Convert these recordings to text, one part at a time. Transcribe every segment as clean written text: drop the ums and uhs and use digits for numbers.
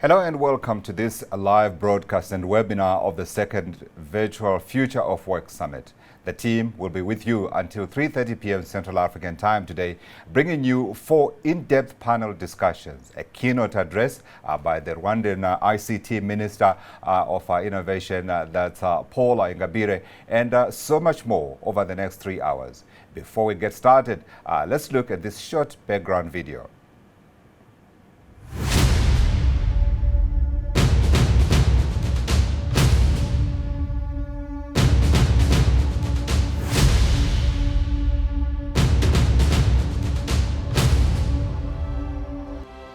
Hello and welcome to this live broadcast and webinar of the second virtual Future of Work Summit. The team will be with you until 3:30 p.m. Central African Time today, bringing you 4 in-depth panel discussions, a keynote address by the Rwandan ICT Minister of Innovation, that's Paula Ingabire, and so much more over the next 3 hours. Before we get started, let's look at this short background video.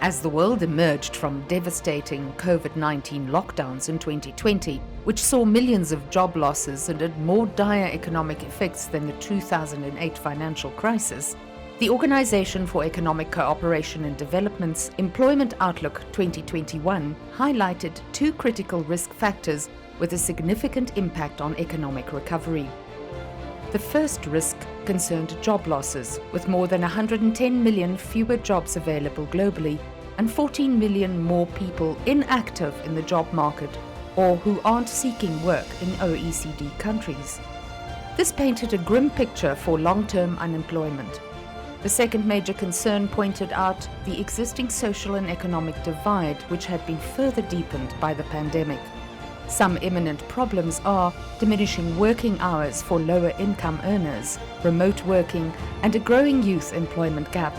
As the world emerged from devastating COVID-19 lockdowns in 2020, which saw millions of job losses and had more dire economic effects than the 2008 financial crisis, the Organization for Economic Cooperation and Development's Employment Outlook 2021 highlighted 2 critical risk factors with a significant impact on economic recovery. The first risk concerned job losses, with more than 110 million fewer jobs available globally and 14 million more people inactive in the job market or who aren't seeking work in OECD countries. This painted a grim picture for long-term unemployment. The second major concern pointed out the existing social and economic divide, which had been further deepened by the pandemic. Some imminent problems are diminishing working hours for lower income earners, remote working, and a growing youth employment gap.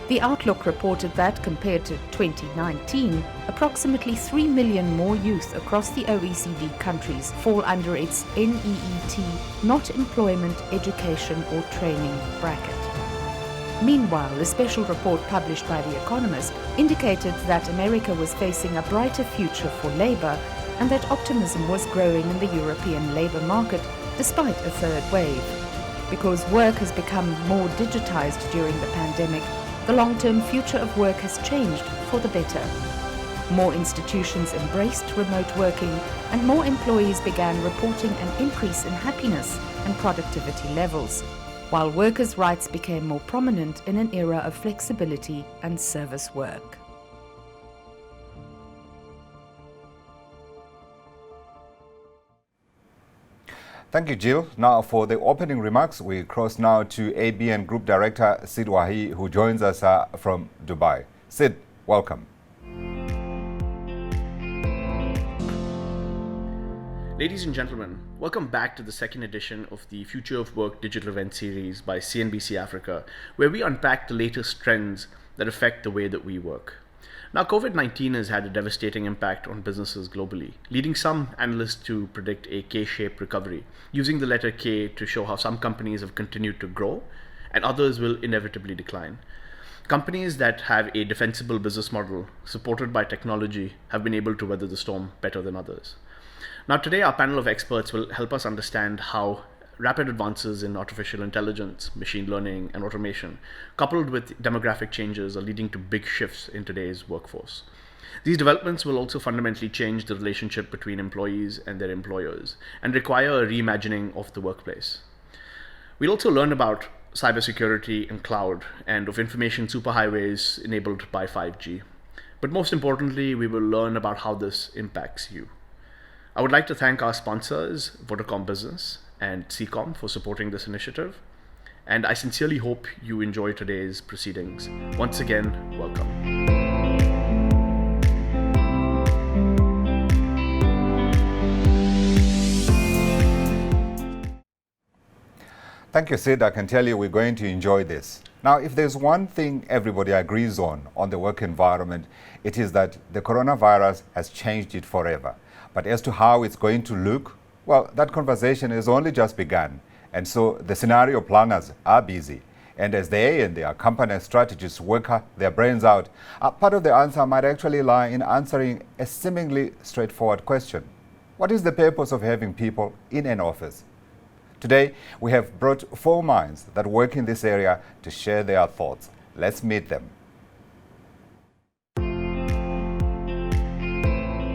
The Outlook reported that compared to 2019, approximately 3 million more youth across the OECD countries fall under its NEET, not employment, education or training bracket. Meanwhile, a special report published by The Economist indicated that America was facing a brighter future for labor and that optimism was growing in the European labour market despite a third wave. Because work has become more digitized during the pandemic, the long-term future of work has changed for the better. More institutions embraced remote working and more employees began reporting an increase in happiness and productivity levels, while workers' rights became more prominent in an era of flexibility and service work. Thank you, Jill. Now, for the opening remarks, we cross now to ABN Group Director Sid Wahi, who joins us from Dubai. Sid, welcome. Ladies and gentlemen, welcome back to the second edition of the Future of Work digital event series by CNBC Africa, where we unpack the latest trends that affect the way that we work. Now, COVID-19 has had a devastating impact on businesses globally, leading some analysts to predict a K-shaped recovery, using the letter K to show how some companies have continued to grow and others will inevitably decline. Companies that have a defensible business model supported by technology have been able to weather the storm better than others. Now, today our panel of experts will help us understand how rapid advances in artificial intelligence, machine learning, and automation, coupled with demographic changes, are leading to big shifts in today's workforce. These developments will also fundamentally change the relationship between employees and their employers and require a reimagining of the workplace. We'll also learn about cybersecurity and cloud and of information superhighways enabled by 5G. But most importantly, we will learn about how this impacts you. I would like to thank our sponsors, Vodacom Business and CCOM, for supporting this initiative. And I sincerely hope you enjoy today's proceedings. Once again, welcome. Thank you, Sid. I can tell you we're going to enjoy this. Now, if there's one thing everybody agrees on the work environment, it is that the coronavirus has changed it forever. But as to how it's going to look, well, that conversation has only just begun. And so the scenario planners are busy. And as they and their company strategists work their brains out, part of the answer might actually lie in answering a seemingly straightforward question. What is the purpose of having people in an office? Today, we have brought 4 minds that work in this area to share their thoughts. Let's meet them.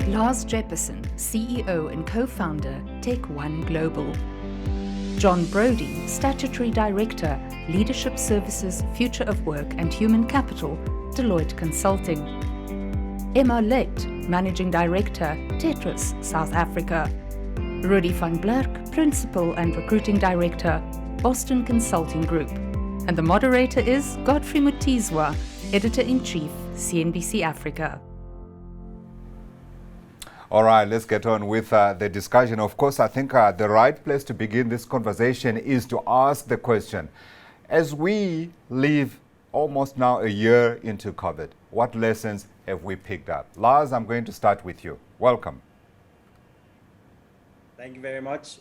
Lars Jepperson, CEO and co-founder, Take One Global. John Brody, Statutory Director, Leadership Services, Future of Work and Human Capital, Deloitte Consulting. Emma Lett, Managing Director, Tetris, South Africa. Rudy van Blerk, Principal and Recruiting Director, Boston Consulting Group. And the moderator is Godfrey Mutizwa, Editor-in-Chief, CNBC Africa. All right, let's get on with the discussion. Of course, I think the right place to begin this conversation is to ask the question, as we live almost now a year into COVID, what lessons have we picked up? Lars, I'm going to start with you. Welcome. Thank you very much.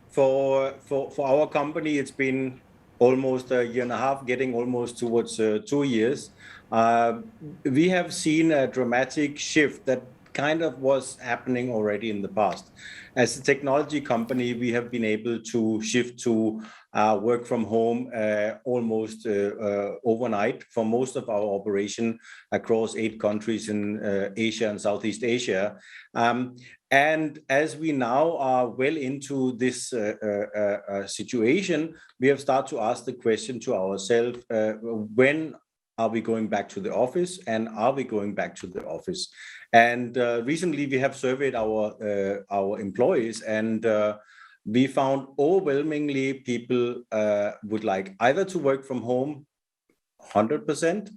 For our company, it's been almost a year and a half, getting almost towards 2 years. We have seen a dramatic shift that kind of was happening already in the past. As a technology company, we have been able to shift to work from home almost overnight for most of our operation across 8 countries in Asia and Southeast Asia. And as we now are well into this situation, we have started to ask the question to ourselves, when are we going back to the office, and are we going back to the office? And recently we have surveyed our employees, and we found overwhelmingly people would like either to work from home 100%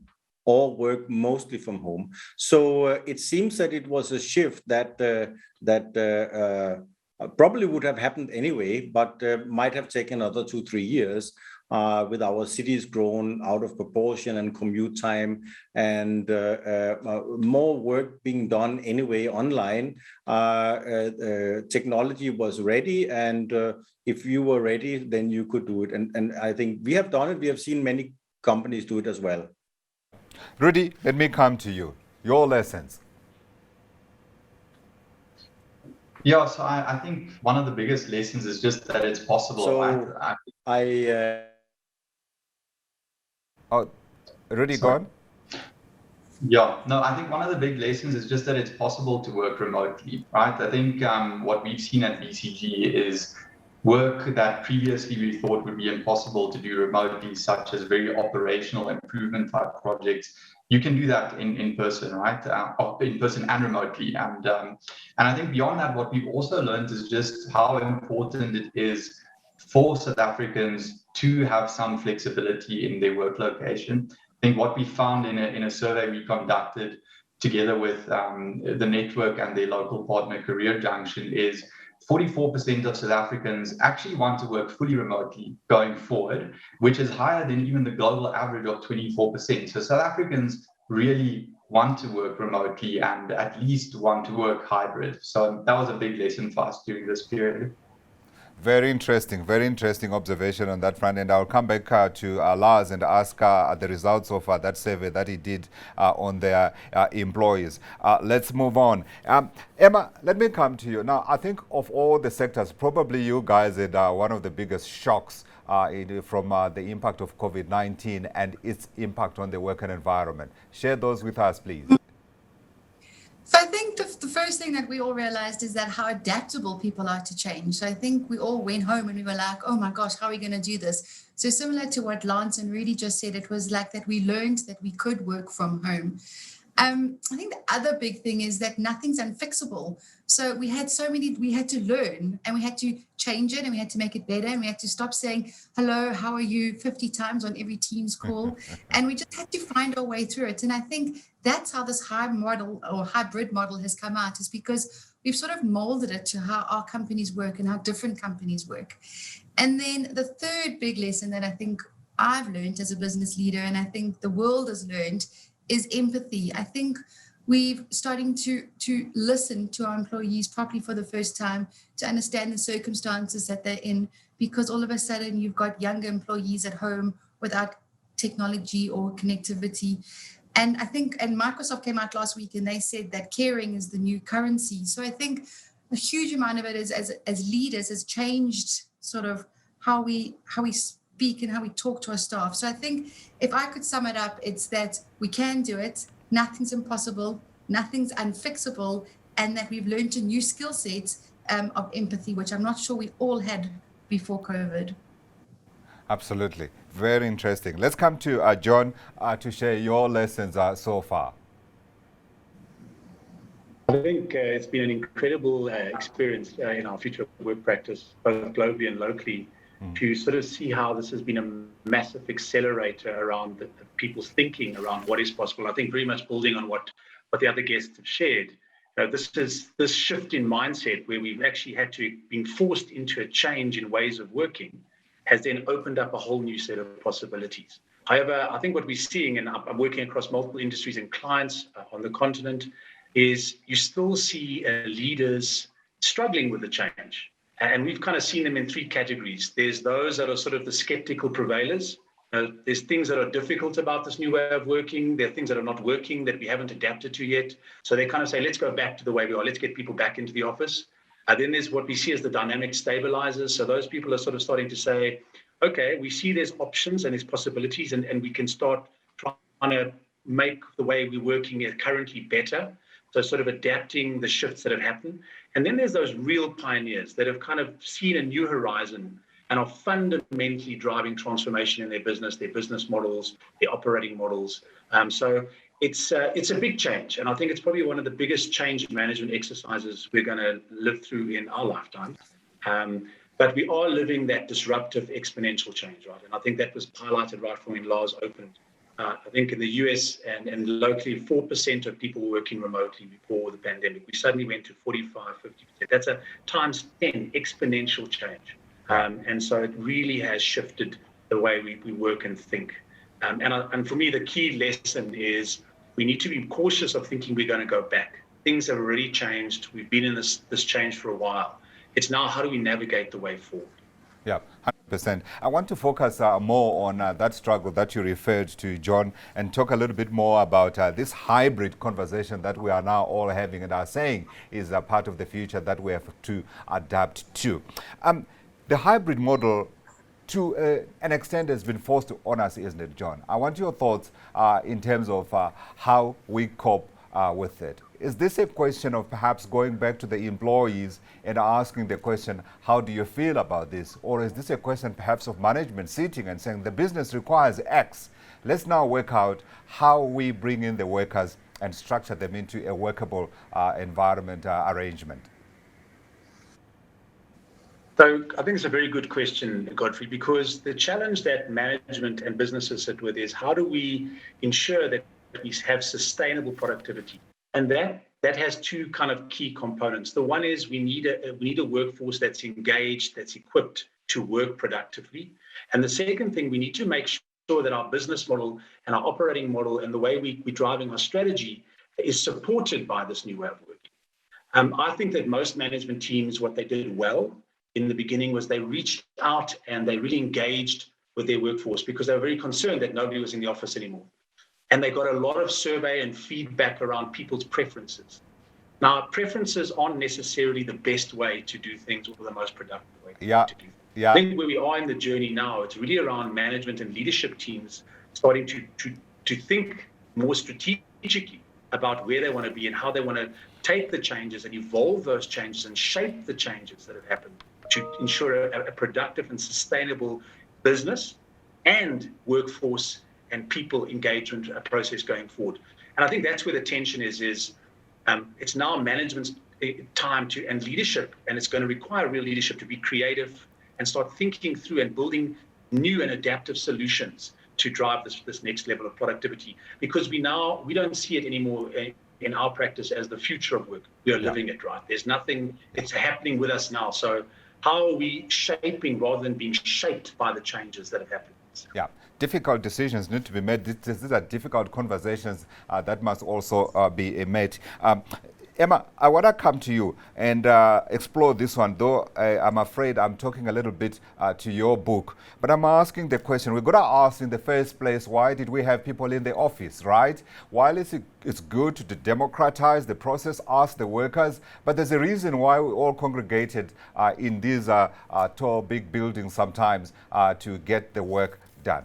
or work mostly from home. So it seems that it was a shift that probably would have happened anyway, but might have taken another 2-3 years. With our cities grown out of proportion and commute time and more work being done anyway online, technology was ready, and if you were ready, then you could do it. And I think we have done it. We have seen many companies do it as well. Rudy, let me come to you. Your lessons. Yeah, so I think one of the biggest lessons is just that it's possible. So Rudy, go on. Yeah, no, I think one of the big lessons is just that it's possible to work remotely, right? I think what we've seen at BCG is work that previously we thought would be impossible to do remotely, such as very operational improvement type projects. You can do that in person, right? In person and remotely. And I think beyond that, what we've also learned is just how important it is for South Africans to have some flexibility in their work location. I think what we found in a survey we conducted together with the network and their local partner Career Junction is 44% of South Africans actually want to work fully remotely going forward, which is higher than even the global average of 24%. So South Africans really want to work remotely and at least want to work hybrid. So that was a big lesson for us during this period. Very interesting observation on that front. And I'll come back to Lars and ask the results of that survey that he did on their employees. Let's move on. Emma, let me come to you. Now, I think of all the sectors, probably you guys had one of the biggest shocks from the impact of COVID-19 and its impact on the working environment. Share those with us, please. So I think the first thing that we all realized is that how adaptable people are to change. So I think we all went home and we were like, oh my gosh, how are we going to do this? So similar to what Lance and Rudy just said, it was like that we learned that we could work from home. I think the other big thing is that nothing's unfixable. So we had to learn and we had to change it and we had to make it better and we had to stop saying, hello, how are you 50 times on every Teams call. And we just had to find our way through it. And I think that's how this hybrid model has come out, is because we've sort of molded it to how our companies work and how different companies work. And then the third big lesson that I think I've learned as a business leader, and I think the world has learned, is empathy. I think we're starting to listen to our employees properly for the first time, to understand the circumstances that they're in, because all of a sudden you've got younger employees at home without technology or connectivity. And I think, and Microsoft came out last week and they said that caring is the new currency. So I think a huge amount of it is, as leaders, has changed sort of how we speak and how we talk to our staff. So I think if I could sum it up, it's that we can do it. Nothing's impossible, nothing's unfixable, and that we've learned a new skill set of empathy, which I'm not sure we all had before COVID. Absolutely. Very interesting. Let's come to John to share your lessons so far. I think it's been an incredible experience in our future of work practice, both globally and locally, to sort of see how this has been a massive accelerator around the people's thinking around what is possible. I think very much building on what the other guests have shared. This shift in mindset where we've actually had to been forced into a change in ways of working has then opened up a whole new set of possibilities. However, I think what we're seeing, and I'm working across multiple industries and clients on the continent, is you still see leaders struggling with the change. And we've kind of seen them in three categories. There's those that are sort of the skeptical prevailers. There's things that are difficult about this new way of working. There are things that are not working that we haven't adapted to yet. So they kind of say, let's go back to the way we are. Let's get people back into the office. Then there's what we see as the dynamic stabilizers. So those people are sort of starting to say, okay, we see there's options and there's possibilities, and we can start trying to make the way we're working currently better. So sort of adapting the shifts that have happened. And then there's those real pioneers that have kind of seen a new horizon and are fundamentally driving transformation in their business models, their operating models. So it's a big change. And I think it's probably one of the biggest change management exercises we're going to live through in our lifetime. But we are living that disruptive exponential change, right? And I think that was highlighted right from when Lars opened. I think in the US and locally, 4% of people were working remotely before the pandemic. We suddenly went to 45, 50%. That's a times 10 exponential change. And so it really has shifted the way we work and think. And for me, the key lesson is we need to be cautious of thinking we're going to go back. Things have already changed. We've been in this change for a while. It's now how do we navigate the way forward? Yeah, 100%. I want to focus more on that struggle that you referred to, John, and talk a little bit more about this hybrid conversation that we are now all having and are saying is a part of the future that we have to adapt to. The hybrid model, to an extent, has been forced on us, isn't it, John? I want your thoughts in terms of how we cope with it. Is this a question of perhaps going back to the employees and asking the question, how do you feel about this? Or is this a question perhaps of management sitting and saying the business requires X? Let's now work out how we bring in the workers and structure them into a workable environment arrangement. So I think it's a very good question, Godfrey, because the challenge that management and businesses sit with is how do we ensure that we have sustainable productivity? And that has two kind of key components. The one is we need a workforce that's engaged, that's equipped to work productively. And the second thing, we need to make sure that our business model and our operating model and the way we're driving our strategy is supported by this new way of working. I think that most management teams, what they did well in the beginning was they reached out and they really engaged with their workforce because they were very concerned that nobody was in the office anymore. And they got a lot of survey and feedback around people's preferences. Now, preferences aren't necessarily the best way to do things or the most productive way to do things. I think where we are in the journey now, it's really around management and leadership teams starting to think more strategically about where they want to be and how they want to take the changes and evolve those changes and shape the changes that have happened to ensure a productive and sustainable business and workforce and people engagement process going forward. And I think that's where the tension is it's now management's time and leadership, and it's going to require real leadership to be creative and start thinking through and building new and adaptive solutions to drive this next level of productivity. Because we don't see it anymore in our practice as the future of work. We are living it, right? There's nothing, it's happening with us now. So how are we shaping rather than being shaped by the changes that have happened? Yeah, difficult decisions need to be made. These are difficult conversations that must also be made. Emma, I want to come to you and explore this one, though I'm afraid I'm talking a little bit to your book. But I'm asking the question, we're going to ask in the first place, why did we have people in the office, right? While it's good to democratize the process, ask the workers, but there's a reason why we all congregated in these tall, big buildings sometimes to get the work done.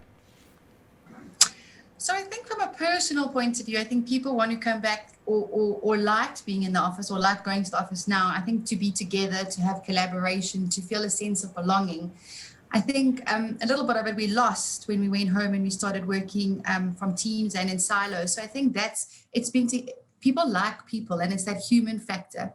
So I think from a personal point of view, I think people want to come back or liked being in the office or like going to the office now. I think to be together, to have collaboration, to feel a sense of belonging. I think a little bit of it we lost when we went home and we started working from teams and in silos. So I think it's been people like people, and it's that human factor.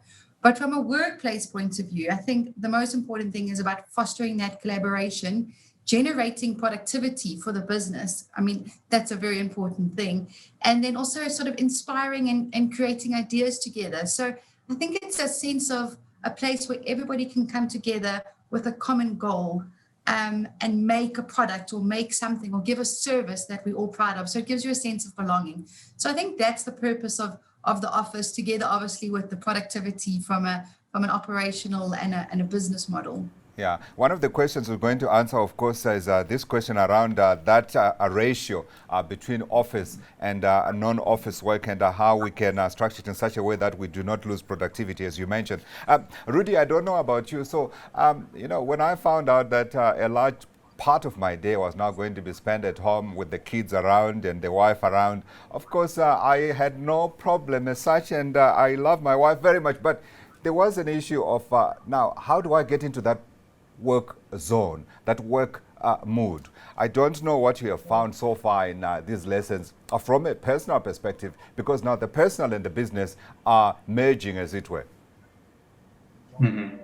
But from a workplace point of view, I think the most important thing is about fostering that collaboration, generating productivity for the business. I mean, that's a very important thing. And then also sort of inspiring and creating ideas together. So I think it's a sense of a place where everybody can come together with a common goal, and make a product or make something or give a service that we're all proud of. So it gives you a sense of belonging. So I think that's the purpose of the office, together obviously with the productivity from an operational and a business model. Yeah, one of the questions we're going to answer, of course, is this question around that ratio between office and non-office work, and how we can structure it in such a way that we do not lose productivity, as you mentioned. Rudy, I don't know about you. So, when I found out that a large part of my day was now going to be spent at home with the kids around and the wife around, of course, I had no problem as such, and I love my wife very much. But there was an issue of, now, how do I get into that work zone, that work mood? I don't know what you have found so far in these lessons from a personal perspective, because now the personal and the business are merging, as it were. Mm-hmm.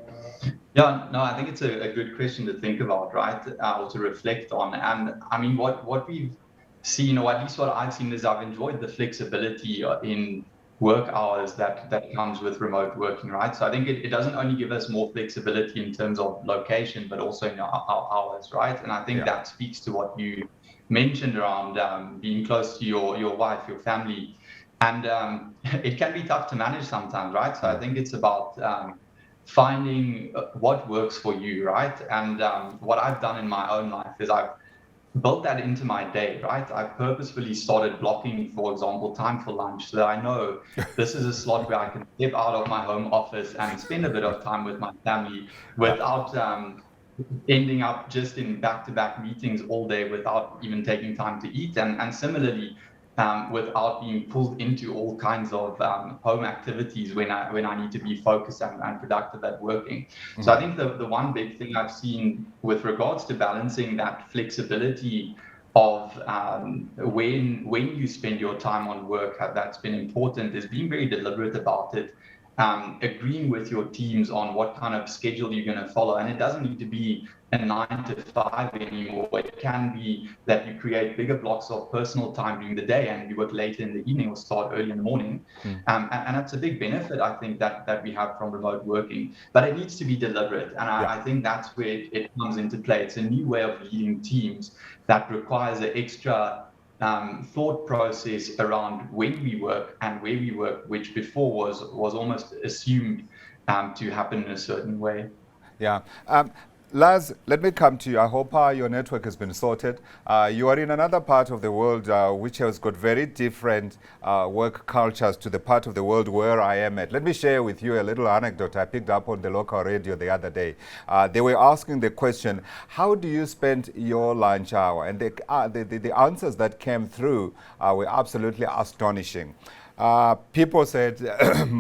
Yeah, no, I think it's a good question to think about, right? Or to reflect on. And I mean, what we've seen, or at least what I've seen, is I've enjoyed the flexibility in work hours that comes with remote working, right? So I think it doesn't only give us more flexibility in terms of location, but also in our hours, right? And I think that speaks to what you mentioned around being close to your wife, your family. And it can be tough to manage sometimes, right? So I think it's about finding what works for you, right? And what I've done in my own life is I've built that into my day, right? I purposefully started blocking, for example, time for lunch, so that I know this is a slot where I can step out of my home office and spend a bit of time with my family without ending up just in back-to-back meetings all day without even taking time to eat. And similarly, without being pulled into all kinds of home activities when I need to be focused and productive at working. Mm-hmm. So I think the one big thing I've seen with regards to balancing that flexibility of when you spend your time on work, that's been important, is being very deliberate about it. Agreeing with your teams on what kind of schedule you're going to follow. And it doesn't need to be a 9 to 5 anymore. It can be that you create bigger blocks of personal time during the day and you work later in the evening or start early in the morning. And that's a big benefit, I think, that we have from remote working. But it needs to be deliberate. And I think that's where it comes into play. It's a new way of leading teams that requires an extra thought process around when we work and where we work, which before was almost assumed to happen in a certain way. Yeah. Laz, let me come to you. I hope your network has been sorted. You are in another part of the world which has got very different work cultures to the part of the world where I am at. Let me share with you a little anecdote I picked up on the local radio the other day. They were asking the question, how do you spend your lunch hour? And the answers that came through were absolutely astonishing. People said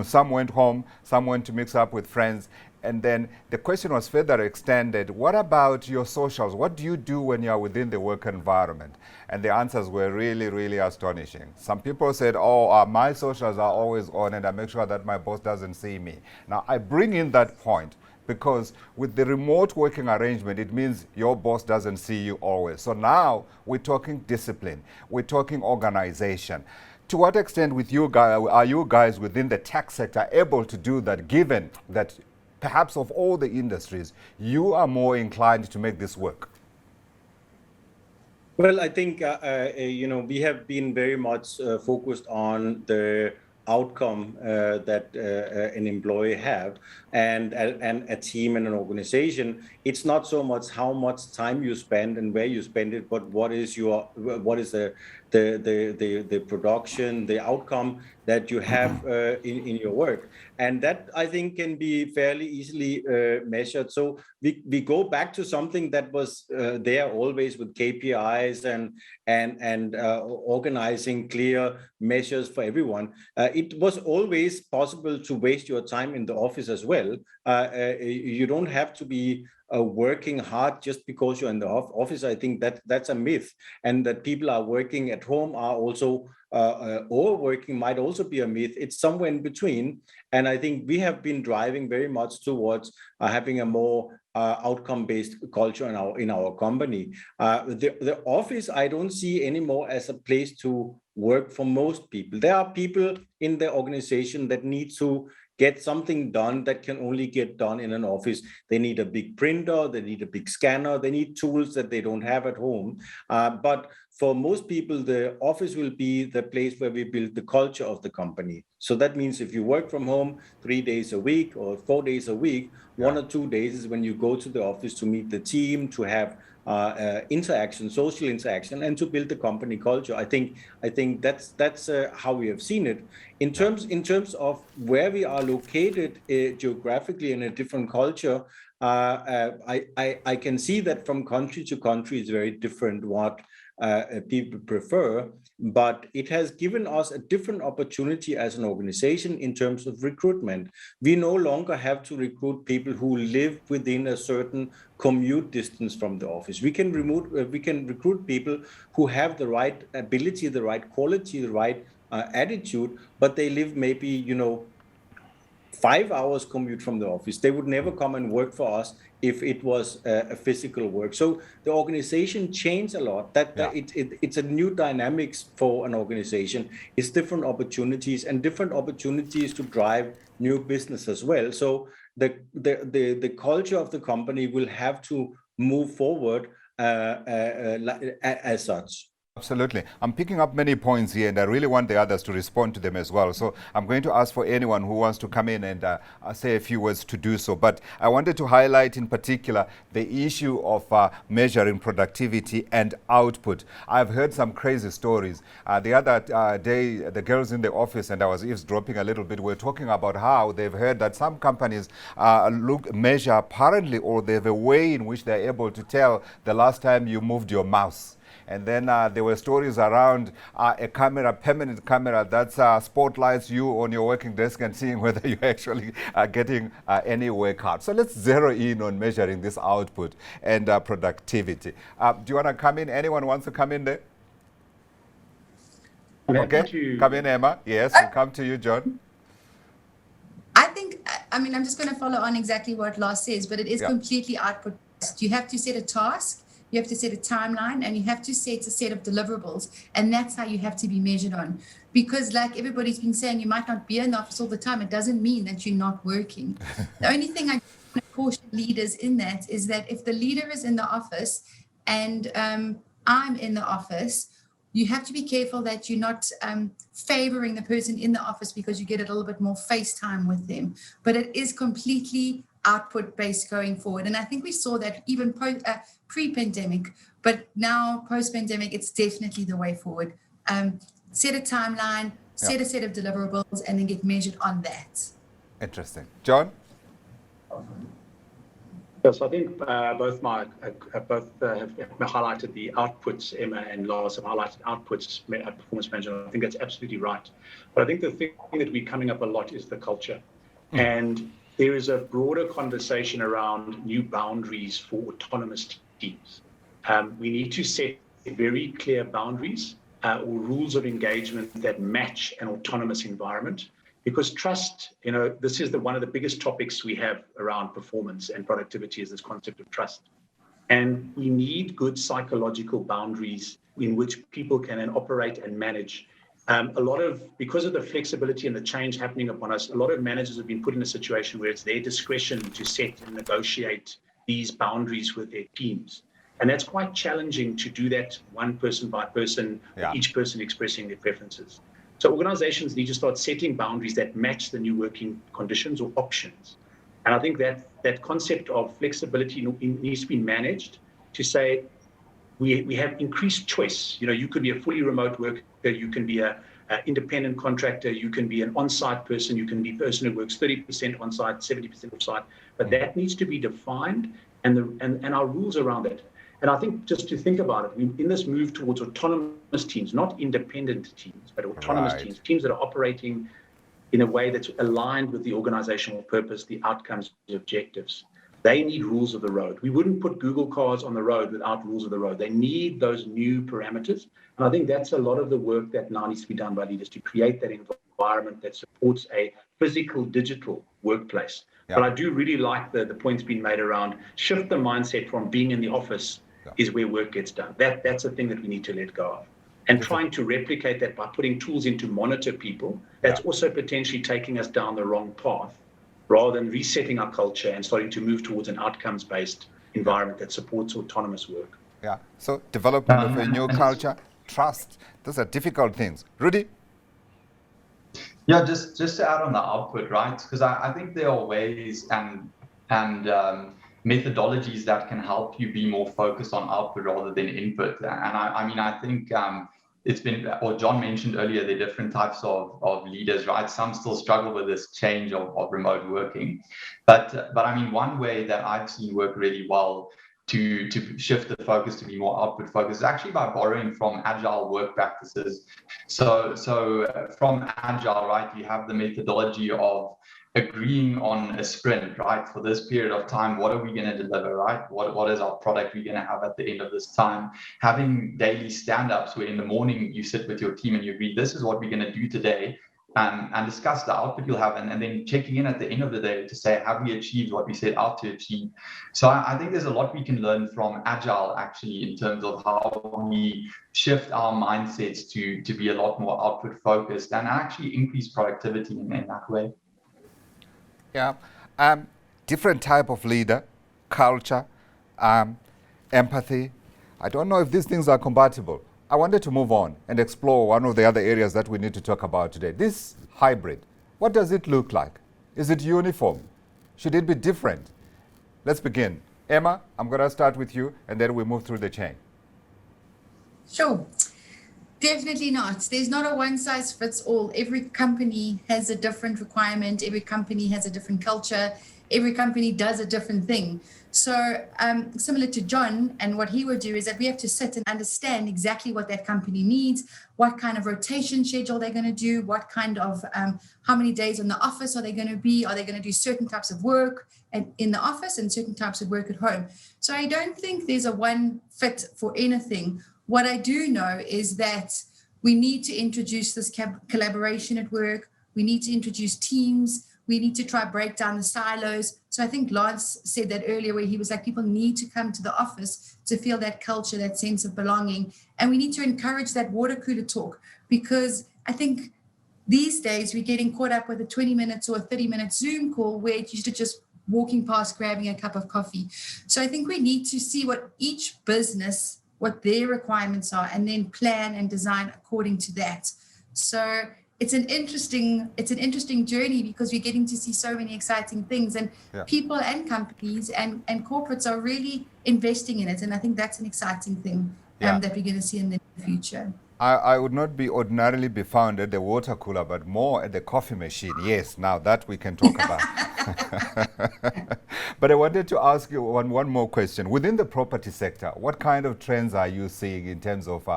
some went home, some went to mix up with friends. And then the question was further extended, what about your socials? What do you do when you're within the work environment? And the answers were really, really astonishing. Some people said, my socials are always on and I make sure that my boss doesn't see me. Now, I bring in that point because with the remote working arrangement, it means your boss doesn't see you always. So now we're talking discipline, we're talking organization. To what extent with you guys, are you guys within the tech sector able to do that, given that perhaps of all the industries, you are more inclined to make this work? Well, I think, we have been very much focused on the outcome that an employee have, and a team and an organization. It's not so much how much time you spend and where you spend it, but what is the production, the outcome that you have in your work. And that, I think, can be fairly easily measured. So we go back to something that was there always with KPIs and organizing clear measures for everyone. it was always possible to waste your time in the office as well. You don't have to be working hard just because you're in the office. I think that's a myth, and that people are working at home are also overworking might also be a myth. It's somewhere in between, and I think we have been driving very much towards having a more outcome-based culture in our company. The office I don't see anymore as a place to work for most people. There are people in the organization that need to get something done that can only get done in an office. They need a big printer, they need a big scanner, they need tools that they don't have at home. But for most people, the office will be the place where we build the culture of the company. So that means if you work from home 3 days a week or 4 days a week, 1 or 2 days is when you go to the office to meet the team, to have interaction, social interaction, and to build the company culture. I think that's how we have seen it. In terms of where we are located geographically in a different culture, I can see that from country to country it's very different what people prefer, but it has given us a different opportunity as an organization in terms of recruitment. We no longer have to recruit people who live within a certain commute distance from the office. We can recruit people who have the right ability, the right quality, the right attitude, but they live maybe 5 hours commute from the office. They would never come and work for us if it was a physical work. So the organization changed a lot. It's a new dynamics for an organization. It's different opportunities to drive new business as well. So the culture of the company will have to move forward as such. Absolutely. I'm picking up many points here, and I really want the others to respond to them as well. So I'm going to ask for anyone who wants to come in and say a few words to do so. But I wanted to highlight in particular the issue of measuring productivity and output. I've heard some crazy stories. The other day, the girls in the office, and I was eavesdropping a little bit, were talking about how they've heard that some companies measure apparently, or they have a way in which they're able to tell the last time you moved your mouse. And then there were stories around a permanent camera that spotlights you on your working desk and seeing whether you're actually getting any work out. So let's zero in on measuring this output and productivity. Do you want to come in? Anyone wants to come in there? Okay, come in, Emma. Yes, we'll come to you, John. I'm just going to follow on exactly what Lars says, but it is completely output. You have to set a task. You have to set a timeline, and you have to set a set of deliverables, and that's how you have to be measured on. Because like everybody's been saying, you might not be in the office all the time. It doesn't mean that you're not working. The only thing I want to caution leaders in that is that if the leader is in the office and I'm in the office, you have to be careful that you're not favoring the person in the office because you get a little bit more face time with them. But it is completely output based going forward. And I think we saw that even pre-pandemic, but now post-pandemic, it's definitely the way forward. Set a timeline, set a set of deliverables, and then get measured on that. Interesting. John? Yes, I think both have highlighted the outputs. Emma and Lars have highlighted outputs, performance management. I think that's absolutely right. But I think the thing that we're coming up a lot is the culture. And there is a broader conversation around new boundaries for autonomous teams. We need to set very clear boundaries or rules of engagement that match an autonomous environment, because trust, this is one of the biggest topics we have around performance and productivity, is this concept of trust. And we need good psychological boundaries in which people can then operate and manage. Because of the flexibility and the change happening upon us, a lot of managers have been put in a situation where it's their discretion to set and negotiate these boundaries with their teams. And that's quite challenging to do that one person by person, each person expressing their preferences. So organizations need to start setting boundaries that match the new working conditions or options. And I think that concept of flexibility needs to be managed to say, we have increased choice. You could be a fully remote worker, you can be an independent contractor, you can be an on-site person, you can be a person who works 30% on-site, 70% off-site. But that needs to be defined, and our rules around it. And I think just to think about it, in this move towards autonomous teams, not independent teams, but autonomous teams that are operating in a way that's aligned with the organizational purpose, the outcomes, the objectives. They need rules of the road. We wouldn't put Google cars on the road without rules of the road. They need those new parameters. And I think that's a lot of the work that now needs to be done by leaders to create that environment that supports a physical, digital workplace. Yeah. But I do really like the points being made around shift the mindset from being in the office is where work gets done. That's a thing that we need to let go of. And trying to replicate that by putting tools in to monitor people, that's also potentially taking us down the wrong path, rather than resetting our culture and starting to move towards an outcomes-based environment that supports autonomous work. Yeah. So development of a new culture, trust, those are difficult things. Rudy? Yeah, just to add on the output, right? Because I think there are ways and methodologies that can help you be more focused on output rather than input. And I think it's been, or John mentioned earlier, there are different types of leaders, right? Some still struggle with this change of remote working. But I mean, one way that I've seen work really well to shift the focus to be more output focused is actually by borrowing from Agile work practices. So from Agile, right, you have the methodology of agreeing on a sprint, right? For this period of time, what are we going to deliver, right? What is our product we're going to have at the end of this time? Having daily stand-ups where in the morning you sit with your team and you agree, this is what we're going to do today, and discuss the output you'll have, and then checking in at the end of the day to say, have we achieved what we set out to achieve? So I think there's a lot we can learn from Agile, actually, in terms of how we shift our mindsets to be a lot more output focused and actually increase productivity in that way. Yeah, different type of leader, culture, empathy. I don't know if these things are compatible. I wanted to move on and explore one of the other areas that we need to talk about today. This hybrid, what does it look like? Is it uniform? Should it be different? Let's begin. Emma, I'm going to start with you, and then we move through the chain. Sure. Definitely not. There's not a one size fits all. Every company has a different requirement. Every company has a different culture. Every company does a different thing. So similar to John, and what he would do is that we have to sit and understand exactly what that company needs, what kind of rotation schedule they're going to do, what kind of, how many days in the office are they going to be? Are they going to do certain types of work in the office and certain types of work at home? So I don't think there's a one fit for anything. What I do know is that we need to introduce this collaboration at work. We need to introduce teams. We need to try break down the silos. So I think Lance said that earlier, where he was like, people need to come to the office to feel that culture, that sense of belonging. And we need to encourage that water cooler talk, because I think these days we're getting caught up with a 20 minutes or a 30-minute Zoom call where it's used to just walking past, grabbing a cup of coffee. So I think we need to see what each business, what their requirements are, and then plan and design according to that. So it's an interesting journey, because we're getting to see so many exciting things, and people and companies and corporates are really investing in it. And I think that's an exciting thing that we're going to see in the future. I would not be ordinarily be found at the water cooler, but more at the coffee machine. Yes, now that we can talk about. But I wanted to ask you one more question. Within the property sector, what kind of trends are you seeing in terms of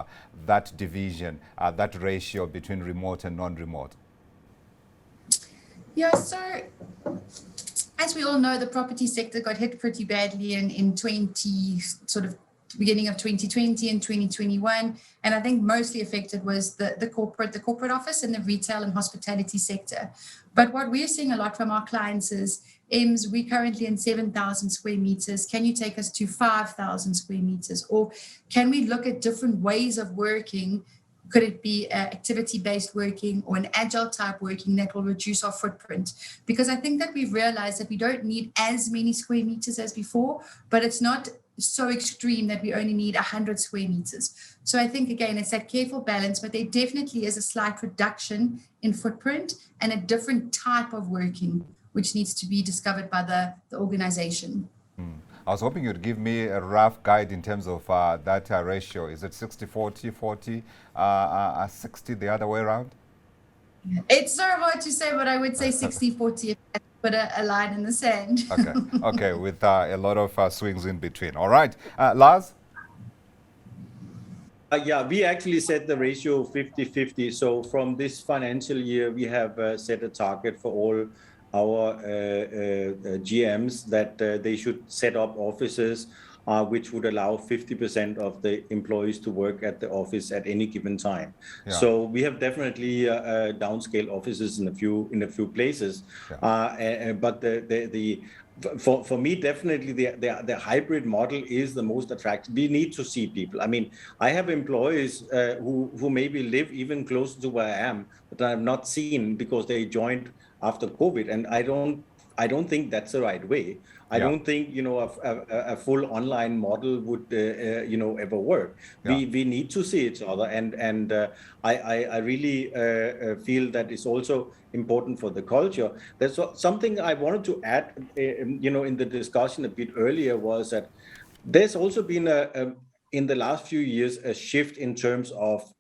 that division, that ratio between remote and non-remote? Yeah, so as we all know, the property sector got hit pretty badly in beginning of 2020 and 2021. And I think mostly affected was the corporate office and the retail and hospitality sector. But what we're seeing a lot from our clients is, we're currently in 7,000 square meters. Can you take us to 5,000 square meters? Or can we look at different ways of working? Could it be activity-based working or an agile type working that will reduce our footprint? Because I think that we've realized that we don't need as many square meters as before, but it's not so extreme that we only need 100 square meters. So I think, again, it's that careful balance, but there definitely is a slight reduction in footprint and a different type of working, which needs to be discovered by the organization. I was hoping you'd give me a rough guide in terms of that ratio. Is it 60-40, 40, 60 the other way around? It's so hard to say, but I would say 60-40 if I put a line in the sand. Okay, with a lot of swings in between. All right, Lars? Yeah, we actually set the ratio 50-50. So from this financial year, we have set a target for all our GMs that they should set up offices which would allow 50% of the employees to work at the office at any given time. Yeah. So we have definitely downscale offices in a few places, but for me, definitely the hybrid model is the most attractive. We need to see people. I mean, I have employees who maybe live even closer to where I am, but I have not seen because they joined after COVID, and I don't think that's the right way. I don't think a full online model would ever work. We need to see each other, and I really feel that it's also important for the culture. There's something I wanted to add, in the discussion a bit earlier, was that there's also been in the last few years a shift in terms of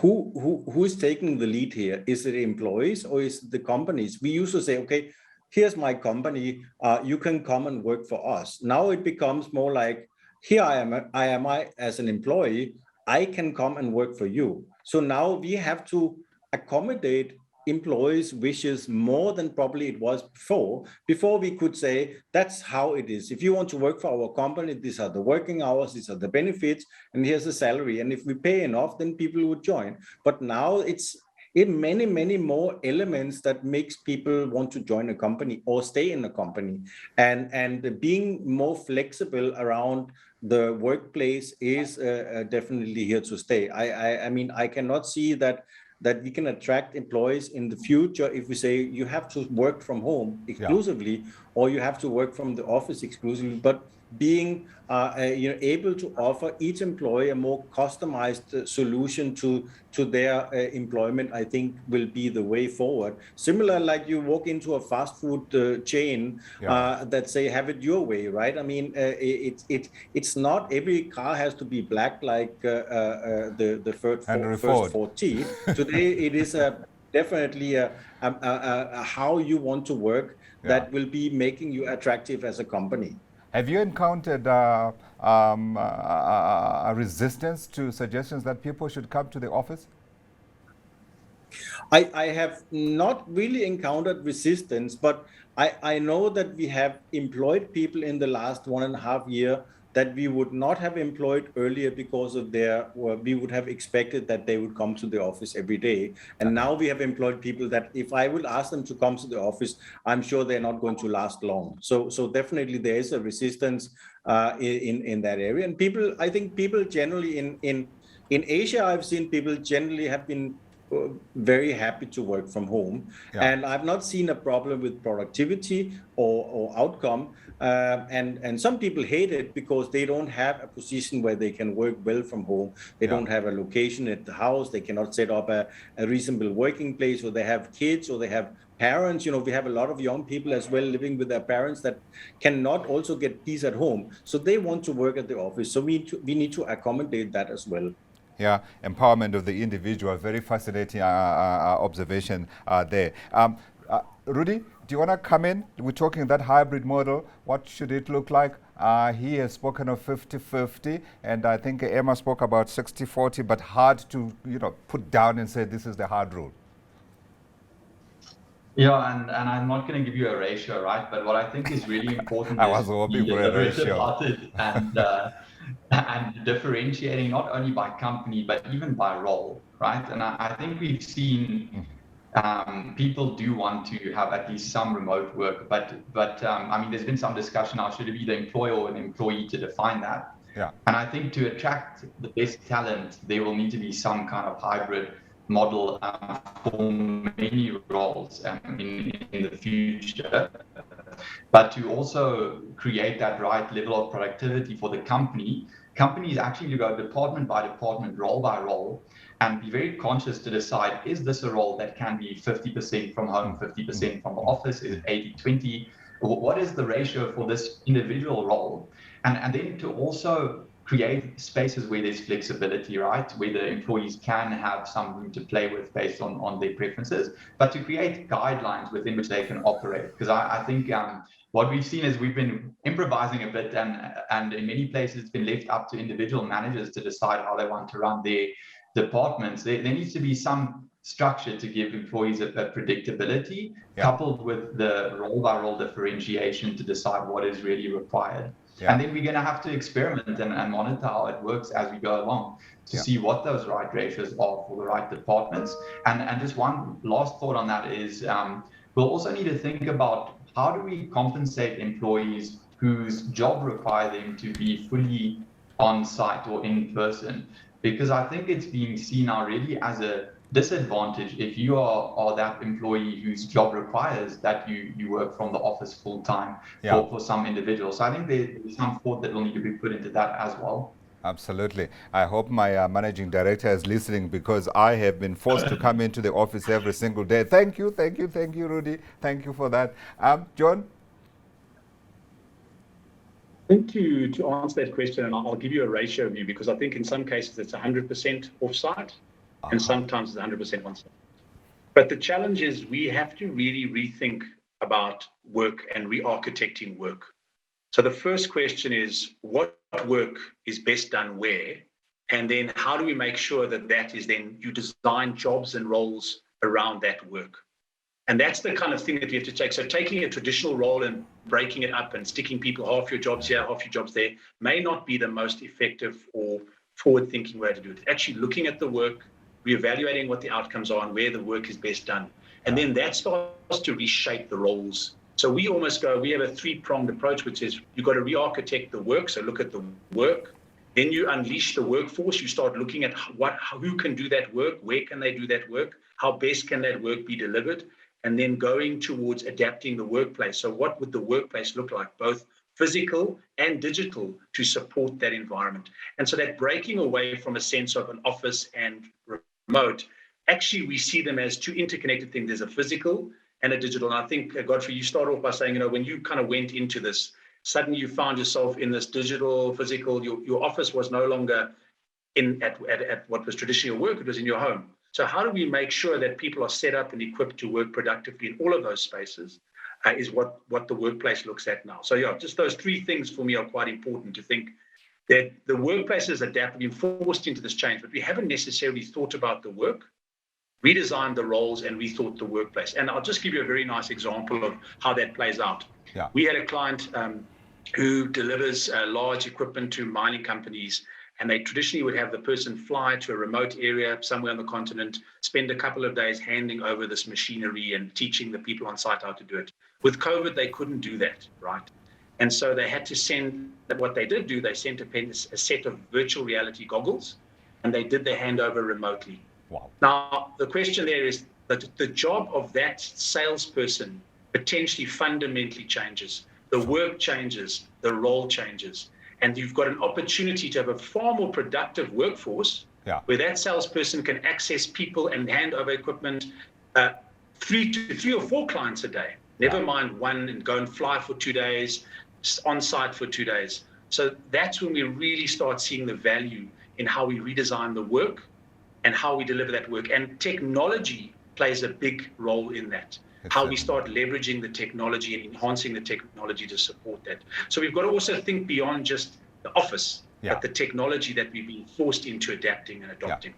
who is taking the lead here. Is it employees or is it the companies? We used to say, okay, here's my company, you can come and work for us. Now it becomes more like, here I am as an employee, I can come and work for you. So now we have to accommodate employees' wishes more than probably it was before. Before we could say, that's how it is. If you want to work for our company, these are the working hours, these are the benefits, and here's the salary. And if we pay enough, then people would join. But now it's many more elements that makes people want to join a company or stay in a company. And being more flexible around the workplace is definitely here to stay. I mean, I cannot see that we can attract employees in the future if we say you have to work from home exclusively, or you have to work from the office exclusively. But being able to offer each employee a more customized solution to their employment, I think will be the way forward. Similar, like you walk into a fast food chain that say, have it your way, right? I mean, it's not every car has to be black like the first 40. Today, it is definitely how you want to work that will be making you attractive as a company. Have you encountered a resistance to suggestions that people should come to the office? I have not really encountered resistance, but I know that we have employed people in the last 1.5 years that we would not have employed earlier because of we would have expected that they would come to the office every day. And now we have employed people that if I will ask them to come to the office, I'm sure they're not going to last long. So definitely there is a resistance in that area. And I think people generally in Asia, I've seen people generally have been very happy to work from home, and I've not seen a problem with productivity or outcome. And some people hate it because they don't have a position where they can work well from home. They don't have a location at the house. They cannot set up a reasonable working place, or they have kids, or they have parents. We have a lot of young people as well living with their parents that cannot also get peace at home. So they want to work at the office. So we need to accommodate that as well. Yeah, empowerment of the individual. Very fascinating observation there. Rudy, do you want to come in? We're talking that hybrid model. What should it look like? He has spoken of 50-50, and I think Emma spoke about 60-40, but hard to put down and say this is the hard rule. Yeah, and I'm not going to give you a ratio, right? But what I think is really important I was hoping for a ratio. And differentiating not only by company, but even by role, right? And I think we've seen people do want to have at least some remote work, but I mean, there's been some discussion now, should it be the employer or an employee to define that? Yeah. And I think to attract the best talent, there will need to be some kind of hybrid model for many roles in the future. But to also create that right level of productivity for the companies actually go department by department, role by role, and be very conscious to decide, is this a role that can be 50% from home, 50% from the office? Is it 80-20? What is the ratio for this individual role? And then to also create spaces where there's flexibility, right? Where the employees can have some room to play with based on their preferences, but to create guidelines within which they can operate. Because I think what we've seen is we've been improvising a bit, and in many places it's been left up to individual managers to decide how they want to run their departments. There needs to be some structure to give employees a predictability, coupled with the role-by-role differentiation to decide what is really required. And then we're going to have to experiment and monitor how it works as we go along to see what those right ratios are for the right departments. And just one last thought on that is we'll also need to think about how do we compensate employees whose job require them to be fully on site or in person, because I think it's being seen now really as a disadvantage if you are that employee whose job requires that you work from the office full time for some individuals. So I think there's some thought that will need to be put into that as well. Absolutely. I hope my managing director is listening, because I have been forced to come into the office every single day. Thank you, Rudy. Thank you for that. John? I think to answer that question, and I'll give you a ratio view, because I think in some cases it's 100% offsite, and sometimes it's 100% on-site. But the challenge is we have to really rethink about work and re-architecting work. So the first question is, what work is best done where? And then how do we make sure that is then you design jobs and roles around that work? And that's the kind of thing that you have to take. So taking a traditional role and breaking it up and sticking people half your jobs here, half your jobs there may not be the most effective or forward-thinking way to do it. Actually looking at the work, reevaluating what the outcomes are and where the work is best done. And then that starts to reshape the roles. So we have a three-pronged approach, which is you've got to re-architect the work. So look at the work. Then you unleash the workforce. You start looking at who can do that work, where can they do that work, how best can that work be delivered, and then going towards adapting the workplace. So what would the workplace look like, both physical and digital, to support that environment? And so that breaking away from a sense of an office and remote, actually we see them as two interconnected things. There's a physical and a digital. And I think, Godfrey, you start off by saying, when you kind of went into this, suddenly you found yourself in this digital, physical, your office was no longer at what was traditionally your work, it was in your home. So how do we make sure that people are set up and equipped to work productively in all of those spaces is what the workplace looks at now. So just those three things for me are quite important to think that the workplace has adapted, been forced into this change, but we haven't necessarily thought about the work, redesigned the roles, and rethought the workplace. And I'll just give you a very nice example of how that plays out. Yeah. We had a client who delivers large equipment to mining companies, and they traditionally would have the person fly to a remote area somewhere on the continent, spend a couple of days handing over this machinery and teaching the people on site how to do it. With COVID, they couldn't do that, right? And so they had to send, what they did do, they sent a set of virtual reality goggles, and they did the handover remotely. Wow. Now, the question there is that the job of that salesperson potentially fundamentally changes. The work changes, the role changes. And you've got an opportunity to have a far more productive workforce where that salesperson can access people and hand over equipment 3 or 4 clients a day. Never mind one, and go and fly for 2 days, on site for 2 days. So that's when we really start seeing the value in how we redesign the work and how we deliver that work. And technology plays a big role in that. How we start leveraging the technology and enhancing the technology to support that. So we've got to also think beyond just the office, but the technology that we've been forced into adapting and adopting.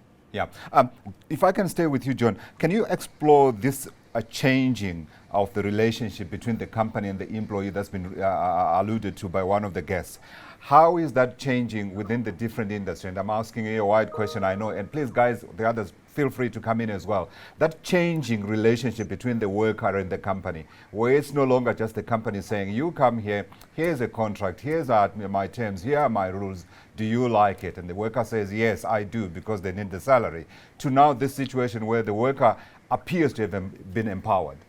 If I can stay with you, John, can you explore this changing of the relationship between the company and the employee that's been alluded to by one of the guests? How is that changing within the different industries? And I'm asking you a wide question, I know, and please, guys, the others, feel free to come in as well. That changing relationship between the worker and the company, where it's no longer just the company saying, you come here, here's a contract, here's my terms, here are my rules, do you like it? And the worker says, yes, I do, because they need the salary. To now this situation where the worker appears to have been empowered.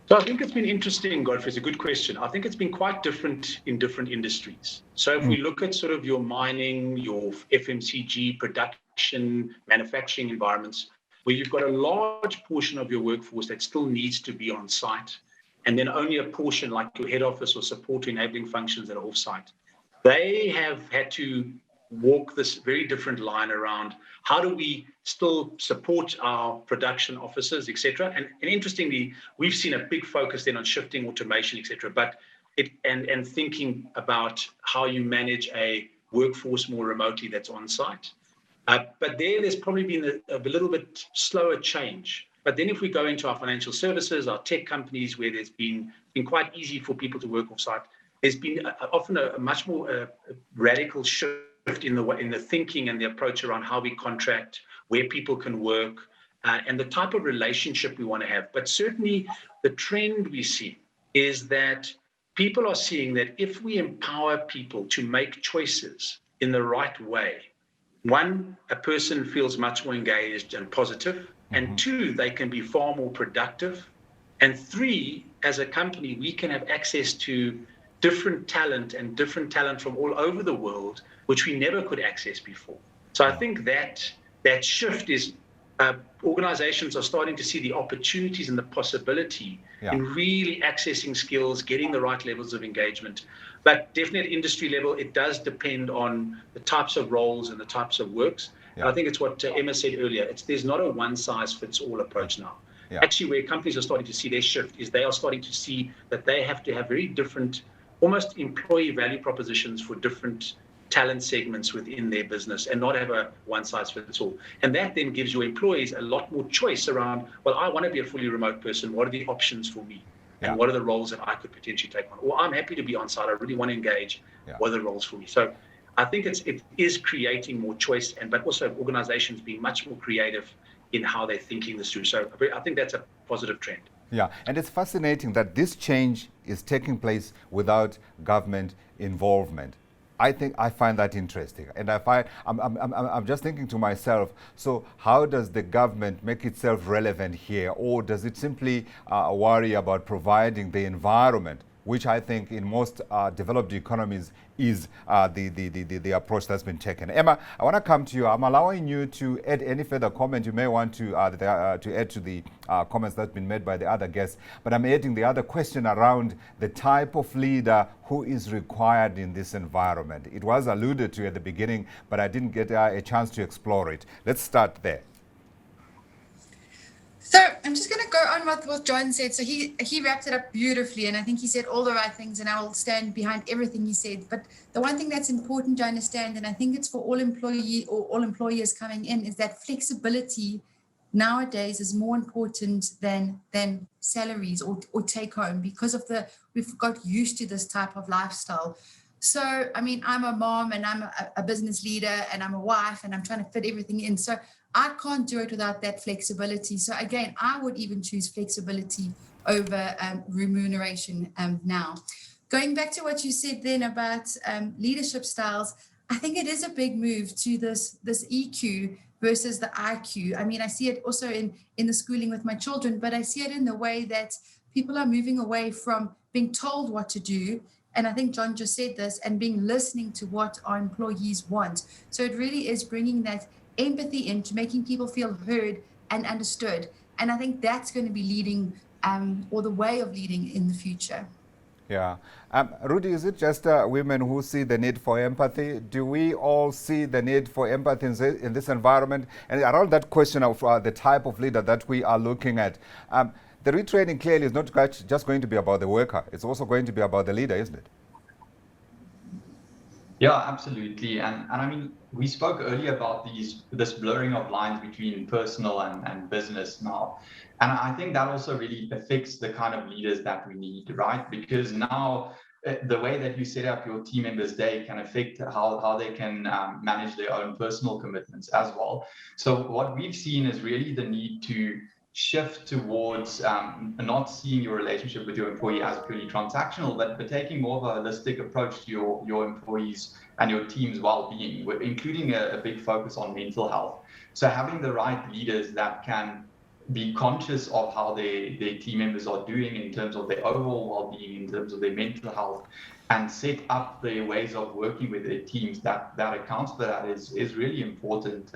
So I think it's been interesting, Godfrey, it's a good question. I think it's been quite different in different industries. So if we look at sort of your mining, your FMCG, production, manufacturing environments, where you've got a large portion of your workforce that still needs to be on site, and then only a portion like your head office or support enabling functions that are off site. they have had to walk this very different line around how do we still support our production officers, etc. And interestingly, we've seen a big focus then on shifting automation, etc. But and thinking about how you manage a workforce more remotely that's on site. But there's probably been a little bit slower change. But then if we go into our financial services, our tech companies, where there's been quite easy for people to work off site, there's been often a much more radical shift in the thinking and the approach around how we contract, where people can work, and the type of relationship we want to have. But certainly the trend we see is that people are seeing that if we empower people to make choices in the right way, one, a person feels much more engaged and positive, and two, they can be far more productive, and three, as a company, we can have access to different talent from all over the world, which we never could access before. So I think that shift is, organizations are starting to see the opportunities and the possibility in really accessing skills, getting the right levels of engagement. But definitely at industry level, it does depend on the types of roles and the types of works. And I think it's what Emma said earlier. There's not a one-size-fits-all approach now. Actually, where companies are starting to see their shift is they are starting to see that they have to have very different, almost employee value propositions for different talent segments within their business and not have a one-size-fits-all. And that then gives your employees a lot more choice around, well, I want to be a fully remote person. What are the options for me? And what are the roles that I could potentially take on? Or I'm happy to be on site. I really want to engage. What are the roles for me? So I think it is creating more choice, but also organizations being much more creative in how they're thinking this through. So I think that's a positive trend. Yeah, and it's fascinating that this change is taking place without government involvement. I find that interesting, and I'm just thinking to myself, so how does the government make itself relevant here, or does it simply worry about providing the environment, which I think in most developed economies is the approach that's been taken. Emma, I want to come to you. I'm allowing you to add any further comment you may want to add to the comments that's been made by the other guests, but I'm adding the other question around the type of leader who is required in this environment. It was alluded to at the beginning, but I didn't get a chance to explore it. Let's start there. So I'm just going to go on with what John said. So he wrapped it up beautifully, and I think he said all the right things, and I will stand behind everything he said. But the one thing that's important to understand, and I think it's for all employers coming in, is that flexibility nowadays is more important than salaries or take home, because of we've got used to this type of lifestyle. So, I mean, I'm a mom and I'm a business leader and I'm a wife and I'm trying to fit everything in. So I can't do it without that flexibility. So again, I would even choose flexibility over remuneration now. Going back to what you said then about leadership styles, I think it is a big move to this EQ versus the IQ. I mean, I see it also in the schooling with my children, but I see it in the way that people are moving away from being told what to do. And I think John just said this, and being listening to what our employees want. So it really is bringing that empathy into making people feel heard and understood. And I think that's going to be leading or the way of leading in the future. Yeah. Rudy, is it just women who see the need for empathy? Do we all see the need for empathy in this environment? And around that question of the type of leader that we are looking at, the retraining clearly is not just going to be about the worker. It's also going to be about the leader, isn't it? Yeah, absolutely. And I mean, we spoke earlier about this blurring of lines between personal and business now. And I think that also really affects the kind of leaders that we need, right? Because now the way that you set up your team members' day can affect how they can manage their own personal commitments as well. So what we've seen is really the need to shift towards not seeing your relationship with your employee as purely transactional, but taking more of a holistic approach to your employees and your team's well-being, including a big focus on mental health. So having the right leaders that can be conscious of how their team members are doing in terms of their overall well-being, in terms of their mental health, and set up their ways of working with their teams that accounts for that is really important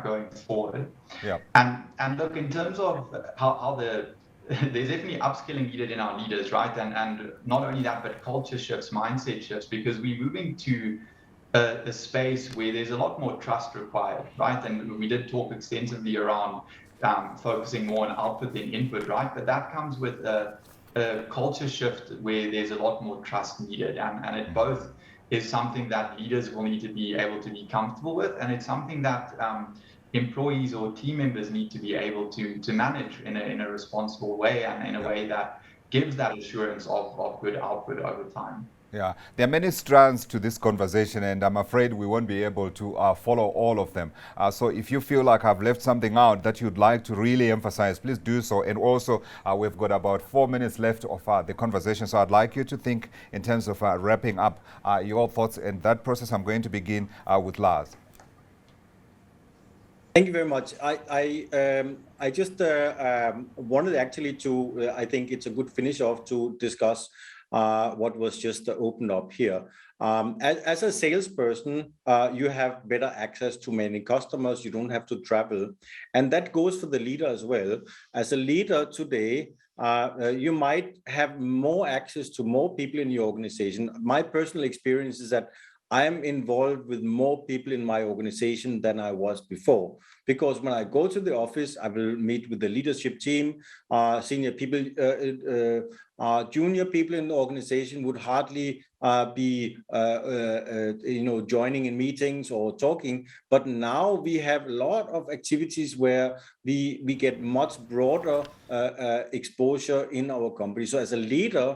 going forward. Yeah. And look, in terms of how the there's definitely upskilling needed in our leaders, right? And not only that, but culture shifts, mindset shifts, because we're moving to a space where there's a lot more trust required, right? And we did talk extensively around focusing more on output than input, right? But that comes with a culture shift where there's a lot more trust needed, and it both is something that leaders will need to be able to be comfortable with, and it's something that employees or team members need to be able to manage in a responsible way, and in a way that gives that assurance of good output over time. Yeah, there are many strands to this conversation, and I'm afraid we won't be able to follow all of them. So if you feel like I've left something out that you'd like to really emphasize, please do so. And also, we've got about 4 minutes left of the conversation, so I'd like you to think in terms of wrapping up your thoughts in that process. I'm going to begin with Lars. Thank you very much. I just wanted actually to, I think it's a good finish off to discuss what was just opened up here. As a salesperson, you have better access to many customers. You don't have to travel. And that goes for the leader as well. As a leader today, you might have more access to more people in your organization. My personal experience is that I am involved with more people in my organization than I was before. Because when I go to the office, I will meet with the leadership team, senior people, junior people in the organization would hardly be joining in meetings or talking. But now we have a lot of activities where we get much broader exposure in our company. So as a leader,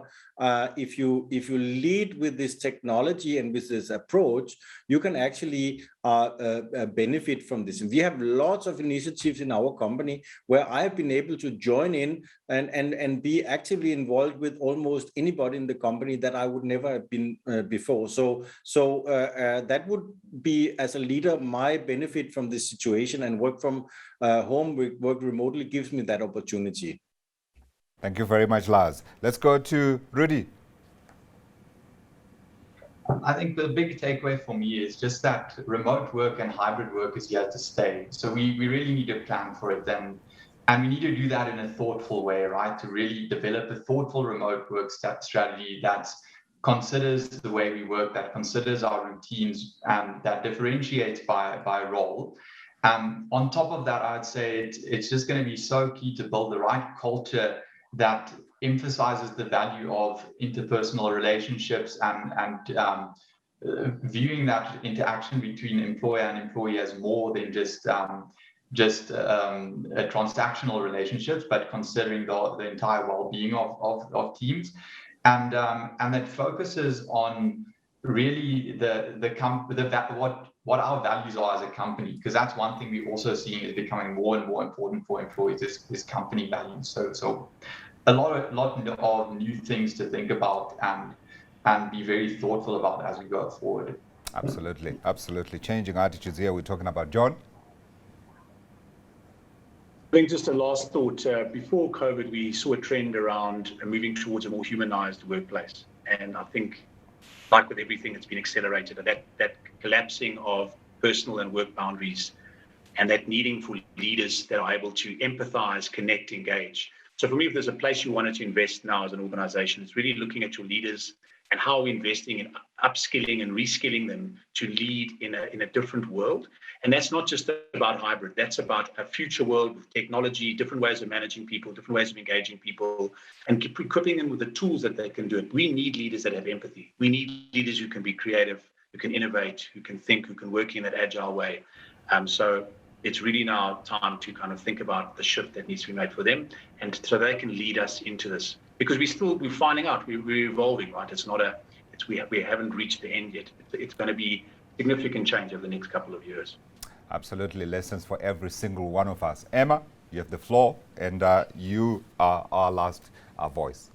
if you lead with this technology and with this approach, you can actually benefit from this. And we have lots of initiatives in our company where I have been able to join in and be actively involved with almost anybody in the company that I would never have been before. So that would be, as a leader, my benefit from this situation, and work from home, work remotely gives me that opportunity. Thank you very much, Lars. Let's go to Rudy. I think the big takeaway for me is just that remote work and hybrid work is here to stay. So we really need to plan for it, and we need to do that in a thoughtful way, right? To really develop a thoughtful remote work strategy that considers the way we work, that considers our routines, and that differentiates by role. On top of that, I'd say it's just going to be so key to build the right culture that emphasizes the value of interpersonal relationships and viewing that interaction between employer and employee as more than just transactional relationships, but considering the entire well-being of teams, and that focuses on really what our values are as a company, because that's one thing we're also seeing is becoming more and more important for employees is company values. So a lot of new things to think about and be very thoughtful about as we go forward. Absolutely. Changing attitudes here. We're talking about John. I think just a last thought. Before COVID, we saw a trend around moving towards a more humanized workplace. And I think, like with everything, it's been accelerated. That collapsing of personal and work boundaries, and that needing for leaders that are able to empathize, connect, engage. So for me, if there's a place you wanted to invest now as an organization, it's really looking at your leaders and how we're investing in upskilling and reskilling them to lead in a different world. And that's not just about hybrid. That's about a future world with technology, different ways of managing people, different ways of engaging people, and equipping them with the tools that they can do it. We need leaders that have empathy. We need leaders who can be creative, who can innovate, who can think, who can work in that agile way. So it's really now time to kind of think about the shift that needs to be made for them, and so they can lead us into this. Because we're finding out, we're evolving, right? We haven't reached the end yet. It's going to be significant change over the next couple of years. Absolutely, lessons for every single one of us. Emma, you have the floor, and you are our last voice.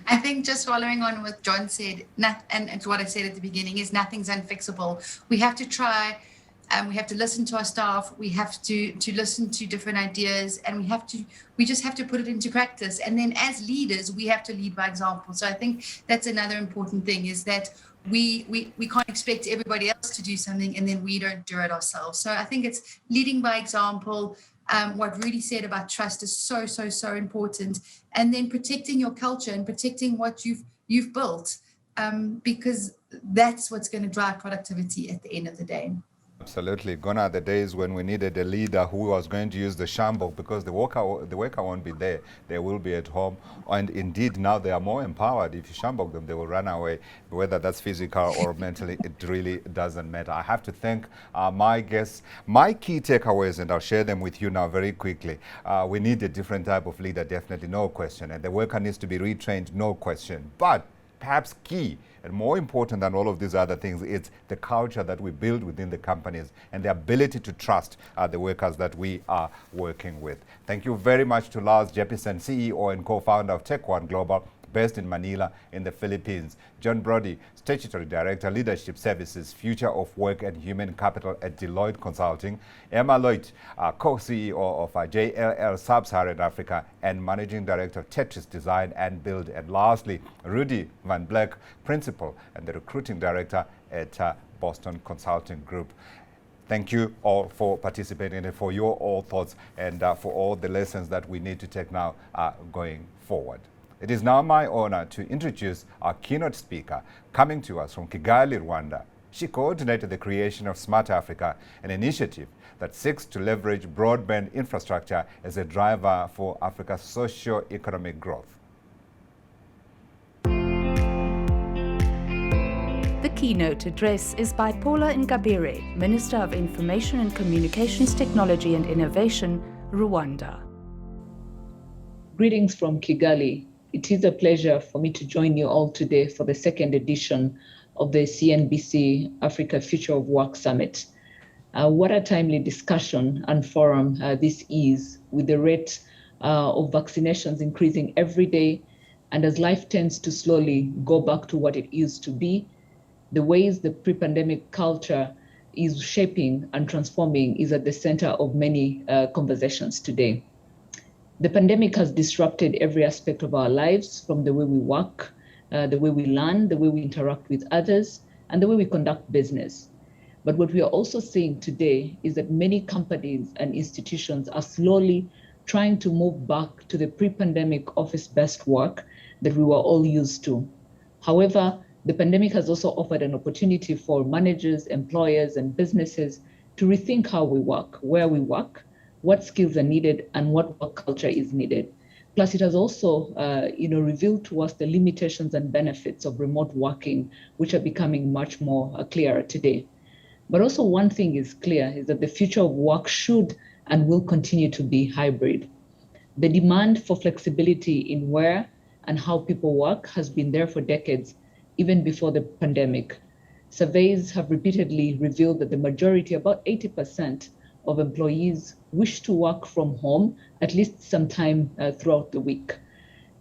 I think just following on what John said, and it's what I said at the beginning, is nothing's unfixable. We have to try. We have to listen to our staff. We have to listen to different ideas, and we just have to put it into practice. And then as leaders, we have to lead by example. So I think that's another important thing, is that we can't expect everybody else to do something and then we don't do it ourselves. So I think it's leading by example, What Rudy said about trust is so important. And then protecting your culture and protecting what you've built, because that's what's going to drive productivity at the end of the day. Absolutely. Gone are the days when we needed a leader who was going to use the shambok because the worker won't be there. They will be at home. And indeed, now they are more empowered. If you shambok them, they will run away. Whether that's physical or mentally, it really doesn't matter. I have to thank my guests. My key takeaways, and I'll share them with you now very quickly. We need a different type of leader, definitely, no question. And the worker needs to be retrained, no question. But perhaps key and more important than all of these other things, it's the culture that we build within the companies and the ability to trust the workers that we are working with. Thank you very much to Lars Jeppesen, CEO and co-founder of TechOne Global, based in Manila in the Philippines. John Brody, Statutory Director, Leadership Services, Future of Work and Human Capital at Deloitte Consulting. Emma Lloyd, co-CEO of JLL Sub-Saharan Africa and Managing Director of Tetris Design and Build. And lastly, Rudy Van Bleck, Principal and the Recruiting Director at Boston Consulting Group. Thank you all for participating and for your all thoughts and for all the lessons that we need to take now going forward. It is now my honor to introduce our keynote speaker, coming to us from Kigali, Rwanda. She coordinated the creation of Smart Africa, an initiative that seeks to leverage broadband infrastructure as a driver for Africa's socio-economic growth. The keynote address is by Paula Ngabire, Minister of Information and Communications Technology and Innovation, Rwanda. Greetings from Kigali. It is a pleasure for me to join you all today for the second edition of the CNBC Africa Future of Work Summit. What a timely discussion and forum this is, with the rate of vaccinations increasing every day, and as life tends to slowly go back to what it used to be, the ways the pre-pandemic culture is shaping and transforming is at the center of many conversations today. The pandemic has disrupted every aspect of our lives, from the way we work, the way we learn, the way we interact with others, and the way we conduct business. But what we are also seeing today is that many companies and institutions are slowly trying to move back to the pre-pandemic office-based work that we were all used to. However, the pandemic has also offered an opportunity for managers, employers, and businesses to rethink how we work, where we work, what skills are needed, and what work culture is needed. Plus, it has also revealed to us the limitations and benefits of remote working, which are becoming much more clearer today. But also one thing is clear, is that the future of work should and will continue to be hybrid. The demand for flexibility in where and how people work has been there for decades, even before the pandemic. Surveys have repeatedly revealed that the majority, about 80%, of employees wish to work from home at least sometime throughout the week.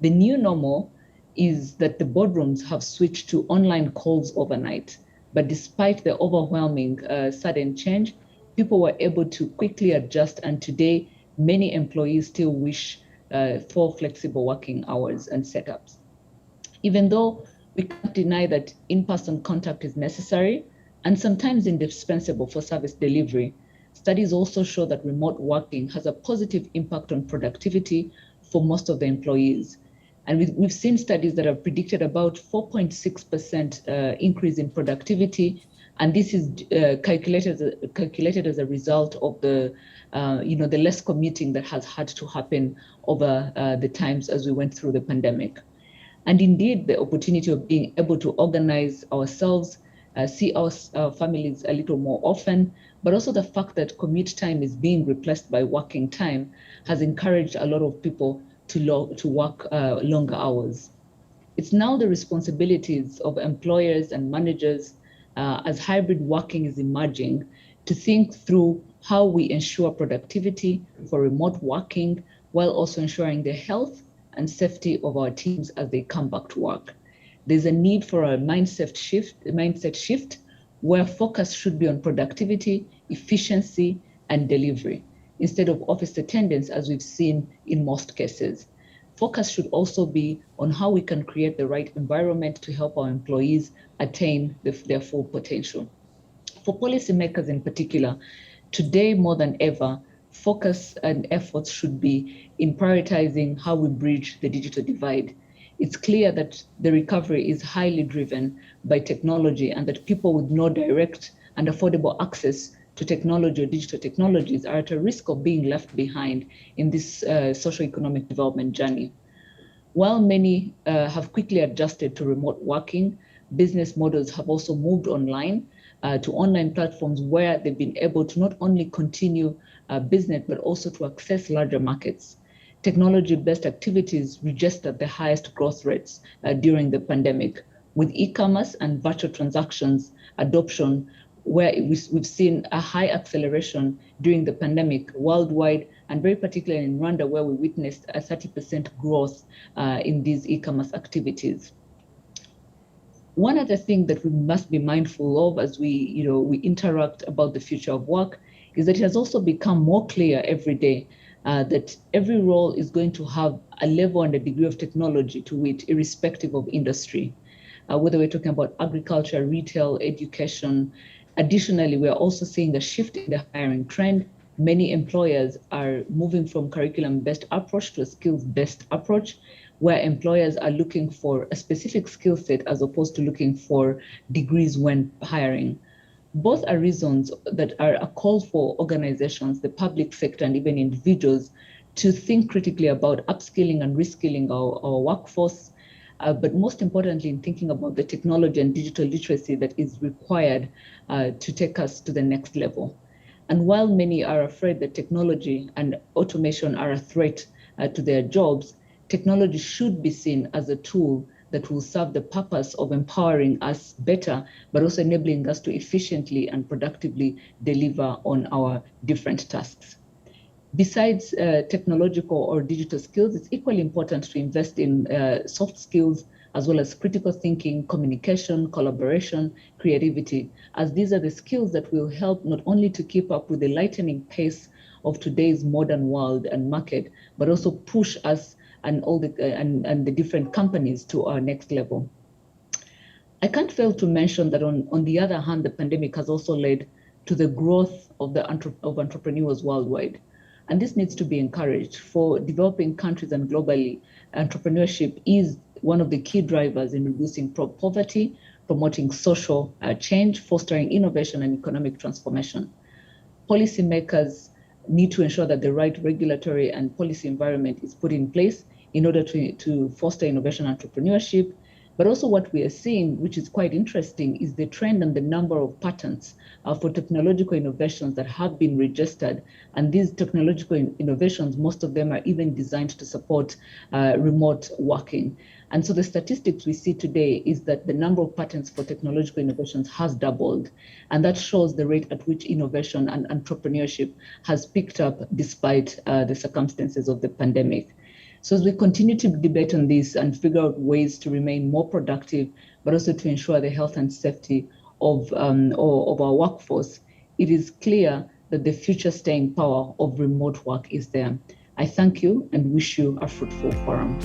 The new normal is that the boardrooms have switched to online calls overnight. But despite the overwhelming sudden change, people were able to quickly adjust, and today many employees still wish for flexible working hours and setups. Even though we can't deny that in-person contact is necessary and sometimes indispensable for service delivery, studies also show that remote working has a positive impact on productivity for most of the employees. And we've seen studies that have predicted about 4.6% increase in productivity. And this is calculated as a result of the less commuting that has had to happen over the times as we went through the pandemic. And indeed, the opportunity of being able to organize ourselves, see our families a little more often, but also the fact that commute time is being replaced by working time has encouraged a lot of people to work longer hours. It's now the responsibilities of employers and managers, as hybrid working is emerging, to think through how we ensure productivity for remote working while also ensuring the health and safety of our teams as they come back to work. There's a need for a mindset shift where focus should be on productivity, efficiency, and delivery, instead of office attendance, as we've seen in most cases. Focus should also be on how we can create the right environment to help our employees attain their full potential. For policymakers in particular, today more than ever, focus and efforts should be in prioritizing how we bridge the digital divide. It's clear that the recovery is highly driven by technology, and that people with no direct and affordable access to technology or digital technologies are at a risk of being left behind in this socioeconomic development journey. While many have quickly adjusted to remote working, business models have also moved online to online platforms where they've been able to not only continue business, but also to access larger markets. Technology-based activities registered the highest growth rates during the pandemic, with e-commerce and virtual transactions adoption, where we've seen a high acceleration during the pandemic worldwide, and very particularly in Rwanda, where we witnessed a 30% growth in these e-commerce activities. One other thing that we must be mindful of as we interact about the future of work is that it has also become more clear every day that every role is going to have a level and a degree of technology to it, irrespective of industry, whether we're talking about agriculture, retail, education. Additionally, we're also seeing a shift in the hiring trend. Many employers are moving from curriculum-based approach to a skills-based approach, where employers are looking for a specific skill set as opposed to looking for degrees when hiring. Both are reasons that are a call for organizations, the public sector, and even individuals to think critically about upskilling and reskilling our workforce, but most importantly, in thinking about the technology and digital literacy that is required to take us to the next level. And while many are afraid that technology and automation are a threat to their jobs, technology should be seen as a tool that will serve the purpose of empowering us better, but also enabling us to efficiently and productively deliver on our different tasks. Besides technological or digital skills, it's equally important to invest in soft skills, as well as critical thinking, communication, collaboration, creativity, as these are the skills that will help not only to keep up with the lightening pace of today's modern world and market, but also push us and the different companies to our next level. I can't fail to mention that on the other hand, the pandemic has also led to the growth of entrepreneurs worldwide. And this needs to be encouraged. For developing countries and globally, entrepreneurship is one of the key drivers in reducing poverty, promoting social change, fostering innovation and economic transformation. Policymakers need to ensure that the right regulatory and policy environment is put in place in order to foster innovation and entrepreneurship. But also what we are seeing, which is quite interesting, is the trend and the number of patents for technological innovations that have been registered. And these technological innovations, most of them are even designed to support remote working. And so the statistics we see today is that the number of patents for technological innovations has doubled. And that shows the rate at which innovation and entrepreneurship has picked up despite the circumstances of the pandemic. So as we continue to debate on this and figure out ways to remain more productive, but also to ensure the health and safety of our workforce, it is clear that the future staying power of remote work is there. I thank you and wish you a fruitful forum.